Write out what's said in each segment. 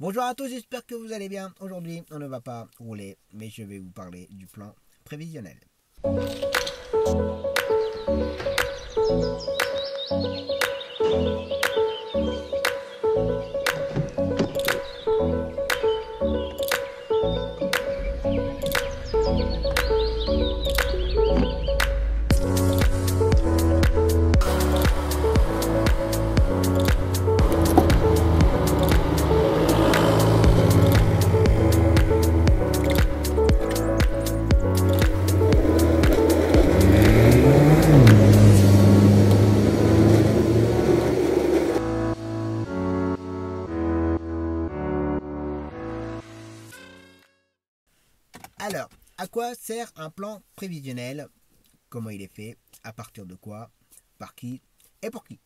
Bonjour à tous, j'espère que vous allez bien. Aujourd'hui, on ne va pas rouler, mais je vais vous parler du plan prévisionnel. Alors, à quoi sert un plan prévisionnel? Comment il est fait? À partir de quoi? Par qui? Et pour qui?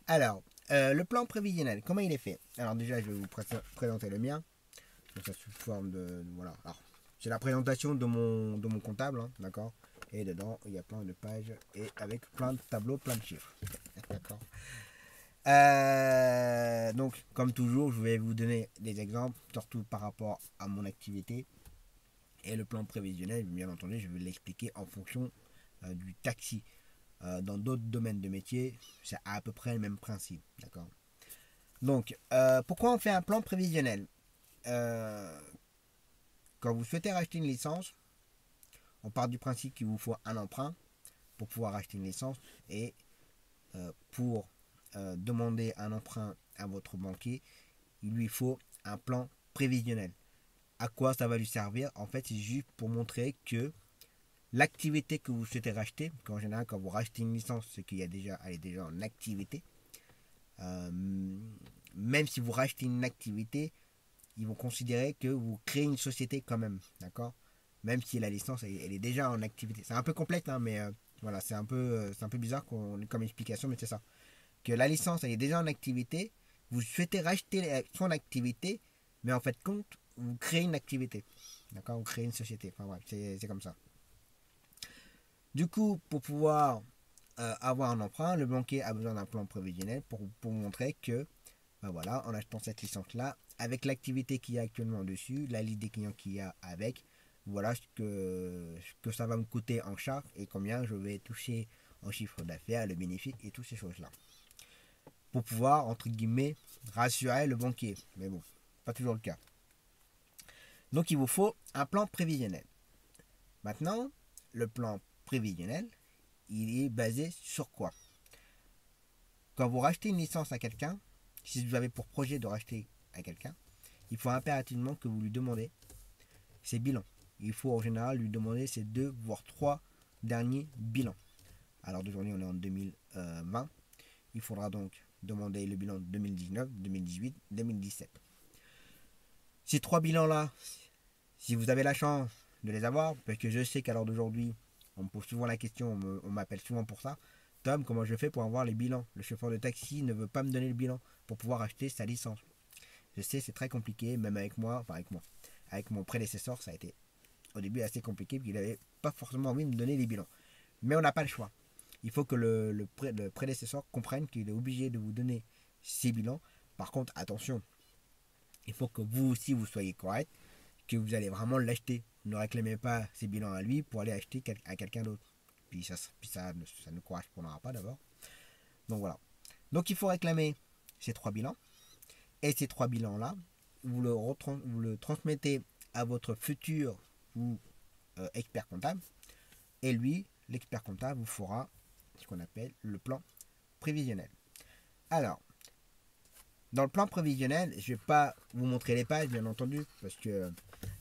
Alors, le plan prévisionnel, comment il est fait? Alors déjà, je vais vous présenter le mien. Donc ça sous forme de... Voilà. Alors, c'est la présentation de mon comptable, hein, d'accord? Et dedans, il y a plein de pages et avec plein de tableaux, plein de chiffres. D'accord. Donc, comme toujours, je vais vous donner des exemples, surtout par rapport à mon activité. Et le plan prévisionnel, bien entendu, je vais l'expliquer en fonction du taxi. Dans d'autres domaines de métier, c'est à peu près le même principe. D'accord. Donc, pourquoi on fait un plan prévisionnel? Euh, Quand vous souhaitez racheter une licence, on part du principe qu'il vous faut un emprunt pour pouvoir acheter une licence. Et pour demander un emprunt à votre banquier, il lui faut un plan prévisionnel. À quoi ça va lui servir? En fait, c'est juste pour montrer que l'activité que vous souhaitez racheter, qu'en général, quand vous rachetez une licence, c'est qu'il y a déjà, elle est déjà en activité. Euh, Même si vous rachetez une activité, ils vont considérer que vous créez une société quand même, d'accord? Même si la licence, elle est déjà en activité. C'est un peu complexe, hein, mais voilà, c'est un peu bizarre comme explication, mais c'est ça. Que la licence, elle est déjà en activité, vous souhaitez racheter son activité, mais en fait, compte, vous créez une activité, d'accord? Vous créez une société. Enfin bref, c'est comme ça. Du coup, pour pouvoir avoir un emprunt, le banquier a besoin d'un plan prévisionnel pour montrer que, ben voilà, en achetant cette licence-là, avec l'activité qu'il y a actuellement dessus, la liste des clients qu'il y a avec, voilà ce que ça va me coûter en charge et combien je vais toucher en chiffre d'affaires, le bénéfice et toutes ces choses-là. Pour pouvoir, entre guillemets, rassurer le banquier. Mais bon, pas toujours le cas. Donc il vous faut un plan prévisionnel. Maintenant, le plan prévisionnel, il est basé sur quoi? Quand vous rachetez une licence à quelqu'un, si vous avez pour projet de racheter à quelqu'un, il faut impérativement que vous lui demandez ses bilans. Il faut en général lui demander ses deux voire trois derniers bilans. Alors d'aujourd'hui on est en 2020, il faudra donc demander le bilan de 2019, 2018, 2017. Ces trois bilans-là, si vous avez la chance de les avoir, parce que je sais qu'à l'heure d'aujourd'hui, on me pose souvent la question, on m'appelle souvent pour ça. Tom, comment je fais pour avoir les bilans? Le chauffeur de taxi ne veut pas me donner le bilan pour pouvoir acheter sa licence. Je sais, c'est très compliqué, même avec moi, enfin avec moi. Avec mon prédécesseur, ça a été au début assez compliqué, parce qu'il n'avait pas forcément envie de me donner les bilans. Mais on n'a pas le choix. Il faut que le prédécesseur comprenne qu'il est obligé de vous donner ses bilans. Par contre, attention, il faut que vous aussi vous soyez correct, que vous allez vraiment l'acheter. Ne réclamez pas ses bilans à lui pour aller acheter à quelqu'un d'autre. Ça ne correspondra pas d'abord. Donc voilà. Donc il faut réclamer ces trois bilans. Et ces trois bilans-là, vous le transmettez à votre futur ou expert comptable. Et lui, l'expert comptable, vous fera ce qu'on appelle le plan prévisionnel. Alors, dans le plan prévisionnel, je ne vais pas vous montrer les pages, bien entendu, parce que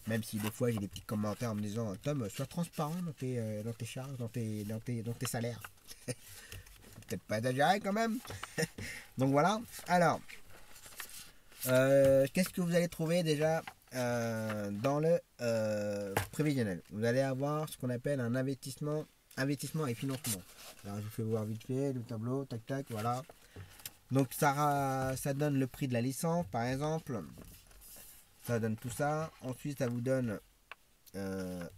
même si des fois j'ai des petits commentaires en me disant Tom, sois transparent dans tes charges, dans tes salaires. Peut-être pas exagéré quand même. Donc voilà. Alors, qu'est-ce que vous allez trouver déjà dans le prévisionnel? Vous allez avoir ce qu'on appelle un investissement et financement. Alors, je vous fais voir vite fait le tableau, tac tac, voilà. Donc ça donne le prix de la licence, par exemple. Ça donne tout ça. Ensuite, ça vous donne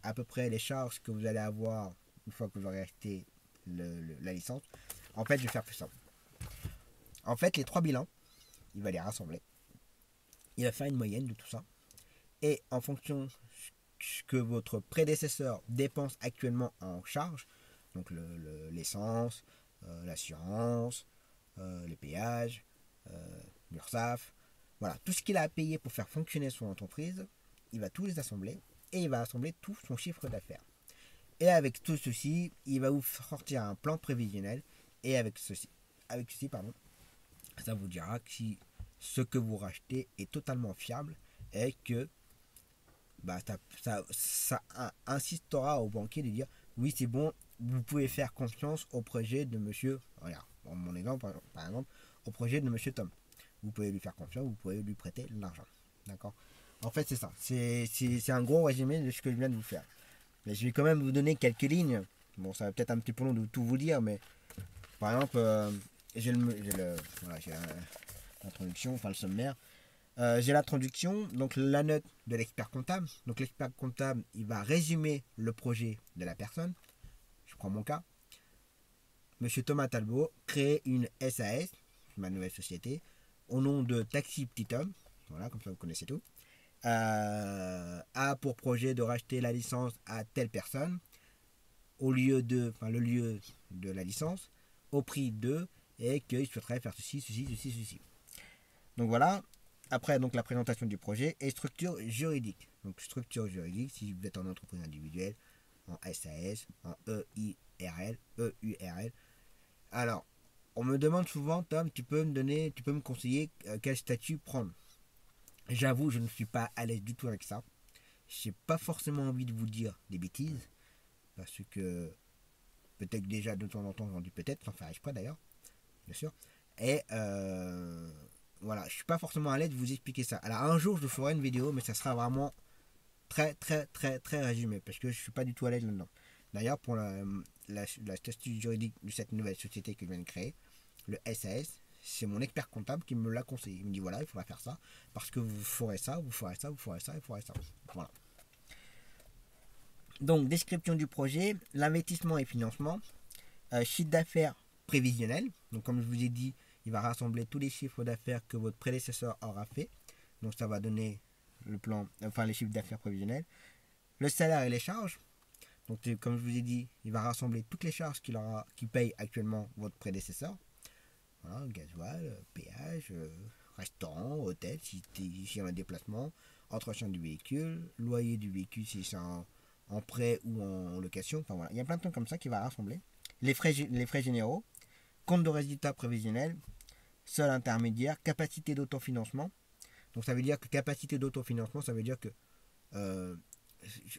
à peu près les charges que vous allez avoir une fois que vous aurez acheté la licence. En fait, je vais faire plus simple. En fait, les trois bilans, il va les rassembler. il va faire une moyenne de tout ça. Et en fonction ce que votre prédécesseur dépense actuellement en charge, donc l'essence, l'assurance, les péages, l'URSSAF, voilà, tout ce qu'il a à payer pour faire fonctionner son entreprise, il va tous les assembler et il va assembler tout son chiffre d'affaires. Et avec tout ceci, il va vous sortir un plan prévisionnel et avec ceci, ça vous dira si ce que vous rachetez est totalement fiable et que ça insistera au banquier de dire oui, c'est bon, vous pouvez faire confiance au projet de monsieur, regarde, mon exemple par exemple, au projet de monsieur Tom. Vous pouvez lui faire confiance, vous pouvez lui prêter l'argent. D'accord. En fait, c'est ça. C'est un gros résumé de ce que je viens de vous faire. Mais je vais quand même vous donner quelques lignes. Bon, ça va peut-être un petit peu long de tout vous dire, mais par exemple, j'ai l'introduction, enfin le sommaire. J'ai l'introduction, donc la note de l'expert comptable. Donc l'expert comptable, il va résumer le projet de la personne. Je prends mon cas. Monsieur Thomas Talbot crée une SAS, ma nouvelle société, au nom de Taxi Petit Homme. Voilà, comme ça vous connaissez tout. A pour projet de racheter la licence à telle personne, le lieu de la licence, au prix de, et qu'il souhaiterait faire ceci. Donc voilà. Après, donc la présentation du projet et structure juridique. Donc structure juridique, si vous êtes en entreprise individuelle, en SAS, en EURL. Alors, on me demande souvent, Tom, tu peux me conseiller quel statut prendre. J'avoue, je ne suis pas à l'aise du tout avec ça. J'ai pas forcément envie de vous dire des bêtises, parce que peut-être déjà de temps en temps, j'en dis peut-être, sans faire exprès d'ailleurs, bien sûr. Et voilà, je suis pas forcément à l'aise de vous expliquer ça. Alors un jour, je ferai une vidéo, mais ça sera vraiment très résumé, parce que je suis pas du tout à l'aise là-dedans. D'ailleurs, pour la statut juridique de cette nouvelle société que je viens de créer, le SAS, c'est mon expert comptable qui me l'a conseillé. Il me dit voilà, il faudra faire ça, parce que vous ferez ça, vous ferez ça, vous ferez ça, vous ferez ça. Voilà. Donc, description du projet, l'investissement et financement, chiffre d'affaires prévisionnel. Donc, comme je vous ai dit, il va rassembler tous les chiffres d'affaires que votre prédécesseur aura fait. Donc, ça va donner le plan, enfin les chiffres d'affaires prévisionnels. Le salaire et les charges. Donc, comme je vous ai dit, il va rassembler toutes les charges qu'il paye actuellement votre prédécesseur. Voilà, gasoil, péage, restaurant, hôtel, si y a un déplacement, entretien du véhicule, loyer du véhicule si c'est en prêt ou en location. Enfin voilà, il y a plein de trucs comme ça qui va rassembler. Les frais généraux, compte de résultat prévisionnel, seul intermédiaire, capacité d'autofinancement. Donc ça veut dire que capacité d'autofinancement, ça veut dire que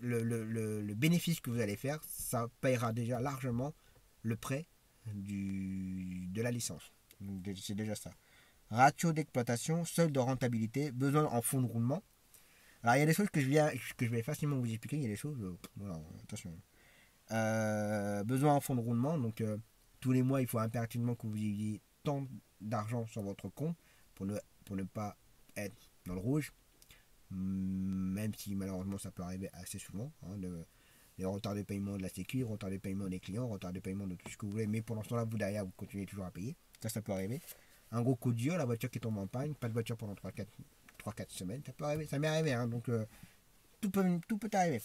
le bénéfice que vous allez faire, ça payera déjà largement le prêt de la licence. C'est déjà ça. Ratio d'exploitation, seuil de rentabilité, besoin en fonds de roulement. Alors il y a des choses que je vais facilement vous expliquer, il y a des choses, voilà, attention. Besoin en fonds de roulement, donc tous les mois il faut impérativement que vous ayez tant d'argent sur votre compte pour ne pas être dans le rouge, même si malheureusement ça peut arriver assez souvent, les retards de paiement de la sécu, retard de paiement des clients, retard de paiement de tout ce que vous voulez, mais pour l'instant là vous derrière vous continuez toujours à payer, ça peut arriver. Un gros coup dur, la voiture qui tombe en panne, pas de voiture pendant 3-4 semaines, ça peut arriver, ça m'est arrivé, donc tout peut arriver.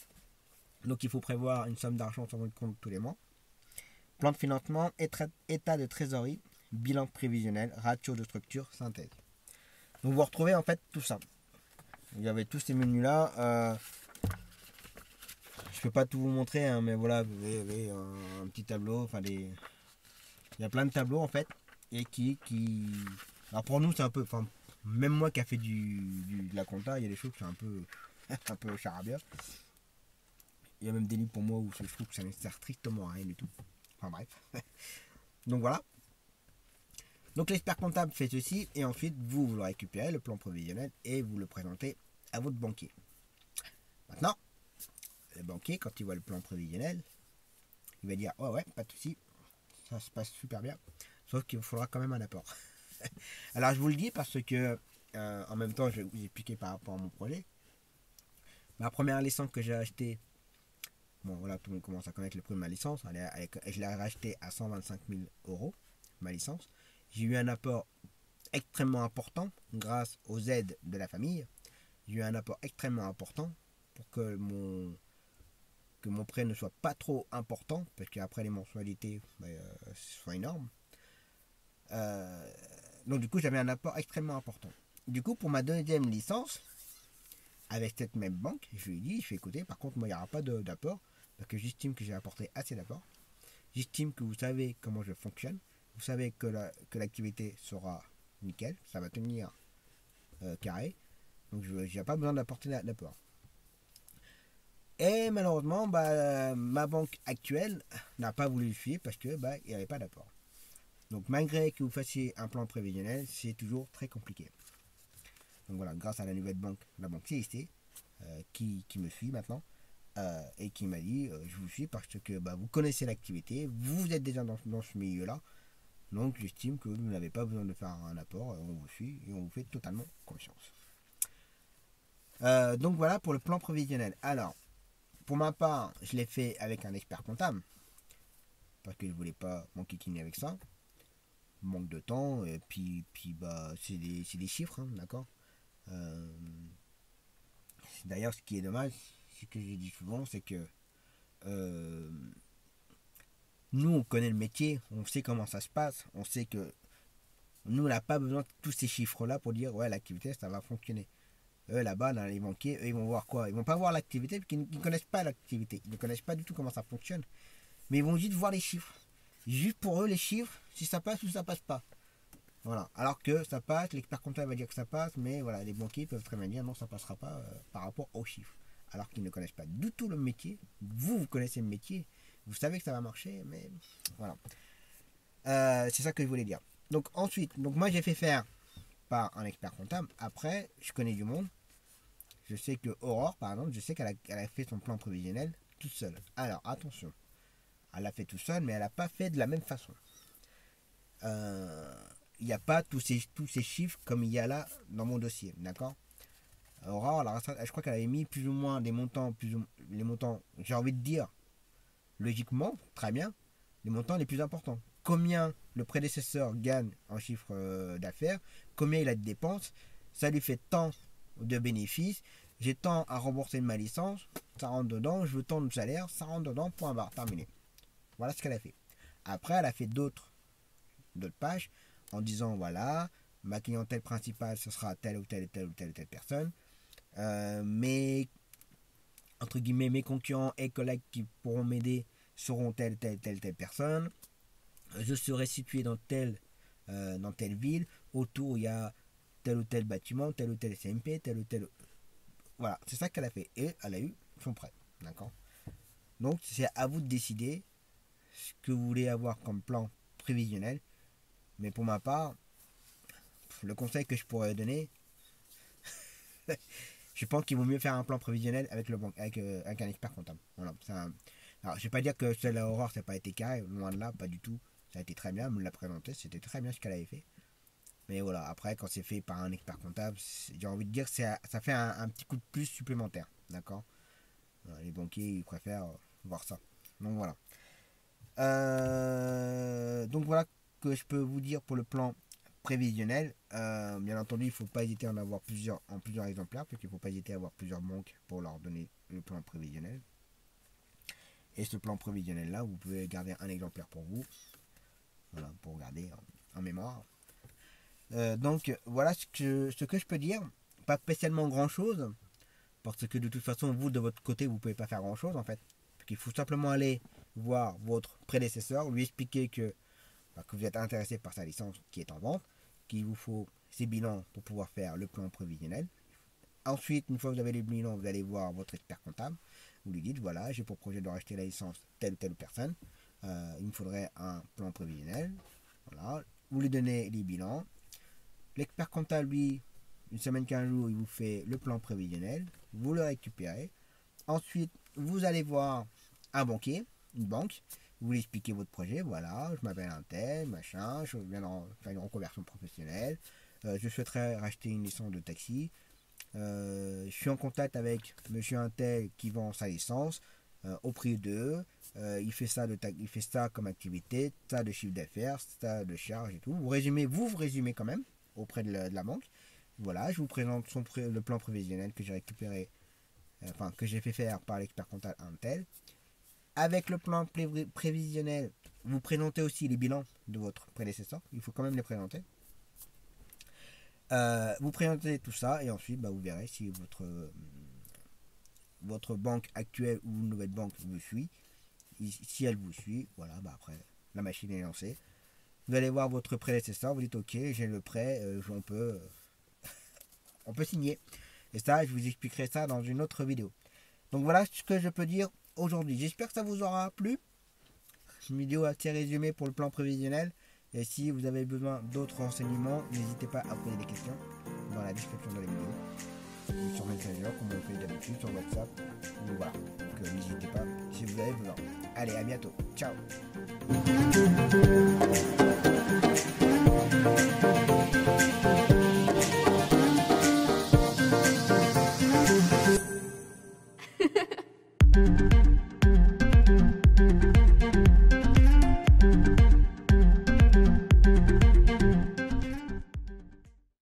Donc il faut prévoir une somme d'argent sur votre compte tous les mois. Plan de financement, état de trésorerie, bilan prévisionnel, ratio de structure, synthèse. Donc vous retrouvez en fait tout ça. Il y avait tous ces menus là. Je peux pas tout vous montrer, hein, mais voilà, vous avez un petit tableau, enfin il y a plein de tableaux en fait, et alors pour nous c'est un peu, enfin même moi qui a fait de la compta, il y a des choses qui sont un peu charabia. Il y a même des livres pour moi où je trouve que ça ne sert strictement à rien du tout. Enfin bref. Donc voilà. Donc l'expert comptable fait ceci et ensuite vous le récupérez, le plan prévisionnel, et vous le présentez à votre banquier. Maintenant, le banquier, quand il voit le plan prévisionnel, il va dire ouais, pas de souci, ça se passe super bien. Sauf qu'il vous faudra quand même un apport. Alors je vous le dis parce que en même temps je vais vous expliquer par rapport à mon projet. Ma première licence que j'ai achetée, bon voilà, tout le monde commence à connaître le prix de ma licence. Je l'ai rachetée à 125 000 euros, ma licence. J'ai eu un apport extrêmement important grâce aux aides de la famille. J'ai eu un apport extrêmement important pour que mon prêt ne soit pas trop important, parce qu'après les mensualités sont énormes. Donc du coup, j'avais un apport extrêmement important. Du coup, pour ma deuxième licence, avec cette même banque, je lui ai dit, je fais écouter, par contre, moi, il n'y aura pas d'apport, parce que j'estime que j'ai apporté assez d'apport. J'estime que vous savez comment je fonctionne. Vous savez que l'activité sera nickel, ça va tenir carré. Donc, je n'ai pas besoin d'apporter d'apport. Et malheureusement, ma banque actuelle n'a pas voulu le suivre parce que il n'y avait pas d'apport. Donc, malgré que vous fassiez un plan prévisionnel, c'est toujours très compliqué. Donc voilà, grâce à la nouvelle banque, la banque CIC, qui me suit maintenant, et qui m'a dit je vous suis parce que vous connaissez l'activité, vous êtes déjà dans ce milieu-là, donc j'estime que vous n'avez pas besoin de faire un apport, on vous suit et on vous fait totalement confiance. Donc voilà pour le plan prévisionnel. Alors, pour ma part, je l'ai fait avec un expert comptable, parce que je voulais pas m'enquiquiner avec ça. Manque de temps, et puis c'est des chiffres, hein, d'accord. D'ailleurs, ce qui est dommage, ce que j'ai dit souvent, c'est que nous, on connaît le métier, on sait comment ça se passe, on sait que nous, on n'a pas besoin de tous ces chiffres-là pour dire, ouais, l'activité, ça va fonctionner. Eux, là-bas, dans les banquiers, eux, ils vont voir quoi? Ils vont pas voir l'activité, parce qu'ils ne connaissent pas l'activité. Ils ne connaissent pas du tout comment ça fonctionne. Mais ils vont juste voir les chiffres. Juste pour eux, les chiffres, si ça passe ou ça passe pas. Voilà. Alors que ça passe, l'expert comptable va dire que ça passe, mais voilà, les banquiers peuvent très bien dire non, ça passera pas par rapport aux chiffres. Alors qu'ils ne connaissent pas du tout le métier. Vous connaissez le métier. Vous savez que ça va marcher, mais voilà. C'est ça que je voulais dire. Donc ensuite, moi j'ai fait faire par un expert comptable. Après, je connais du monde. Je sais que Aurore, par exemple, je sais qu'elle a fait son plan prévisionnel toute seule. Alors attention, elle l'a fait toute seule, mais elle n'a pas fait de la même façon. Il n'y a pas tous ces chiffres comme il y a là dans mon dossier, d'accord. Aurore, je crois qu'elle avait mis plus ou moins des montants, les montants, j'ai envie de dire, logiquement, très bien, les montants les plus importants. Combien le prédécesseur gagne en chiffre d'affaires, combien il a de dépenses, ça lui fait tant de bénéfices, j'ai tant à rembourser de ma licence, ça rentre dedans, je veux tant de salaire, ça rentre dedans, point barre, terminé. Voilà ce qu'elle a fait. Après, elle a fait d'autres pages en disant voilà, ma clientèle principale ce sera telle ou telle personne. Mais entre guillemets, mes concurrents et collègues qui pourront m'aider seront telle personne. Je serai situé dans telle ville. Autour, il y a tel ou tel bâtiment, tel ou tel CMP, tel ou tel. Voilà, c'est ça qu'elle a fait. Et elle a eu son prêt. D'accord. Donc, c'est à vous de décider ce que vous voulez avoir comme plan prévisionnel. Mais pour ma part, le conseil que je pourrais donner, je pense qu'il vaut mieux faire un plan prévisionnel avec un expert comptable. Voilà, alors, je ne vais pas dire que celle à Aurore, ça n'a pas été carré, loin de là, pas du tout. Ça a été très bien, elle me l'a présenté, c'était très bien ce qu'elle avait fait. Mais voilà, après, quand c'est fait par un expert comptable, j'ai envie de dire que ça fait un petit coup de plus supplémentaire. D'accord. Les banquiers, ils préfèrent voir ça. Donc voilà. Donc voilà que je peux vous dire pour le plan prévisionnel. Bien entendu, il ne faut pas hésiter à en avoir plusieurs exemplaires, parce qu'il ne faut pas hésiter à avoir plusieurs banques pour leur donner le plan prévisionnel. Et ce plan prévisionnel là, vous pouvez garder un exemplaire pour vous, voilà, pour garder en mémoire. Donc voilà ce que je peux dire. Pas spécialement grand chose, parce que de toute façon, vous de votre côté, vous ne pouvez pas faire grand chose en fait. Il faut simplement aller voir votre prédécesseur, lui expliquer que vous êtes intéressé par sa licence qui est en vente, qu'il vous faut ses bilans pour pouvoir faire le plan prévisionnel. Ensuite, une fois que vous avez les bilans, vous allez voir votre expert comptable. Vous lui dites voilà, j'ai pour projet de racheter la licence telle ou telle personne. Il me faudrait un plan prévisionnel. Voilà. Vous lui donnez les bilans. L'expert comptable, lui, une semaine, 15 jours, il vous fait le plan prévisionnel. Vous le récupérez. Ensuite, vous allez voir un banquier, une banque. Vous lui expliquez votre projet. Voilà, je m'appelle un tel, machin. Je viens de faire une reconversion professionnelle. Je souhaiterais racheter une licence de taxi. Je suis en contact avec monsieur Intel qui vend sa licence au prix d'eux. Il fait ça comme activité, ça de chiffre d'affaires, ça de charge et tout. Vous résumez quand même. auprès de la banque. Voilà, je vous présente le plan prévisionnel que j'ai récupéré, que j'ai fait faire par l'expert comptable Intel. Avec le plan prévisionnel, vous présentez aussi les bilans de votre prédécesseur. Il faut quand même les présenter. Vous présentez tout ça et ensuite vous verrez si votre banque actuelle ou une nouvelle banque vous suit. Si elle vous suit, voilà, après la machine est lancée. Vous allez voir votre prédécesseur, vous dites ok, j'ai le prêt, on peut signer. Et ça, je vous expliquerai ça dans une autre vidéo. Donc voilà ce que je peux dire aujourd'hui. J'espère que ça vous aura plu. Une vidéo assez résumée pour le plan prévisionnel. Et si vous avez besoin d'autres renseignements, n'hésitez pas à poser des questions dans la description de la vidéo. Ou sur Messenger, comme on le fait d'habitude, sur WhatsApp. Donc voilà. Donc n'hésitez pas si vous avez besoin. Allez, à bientôt. Ciao.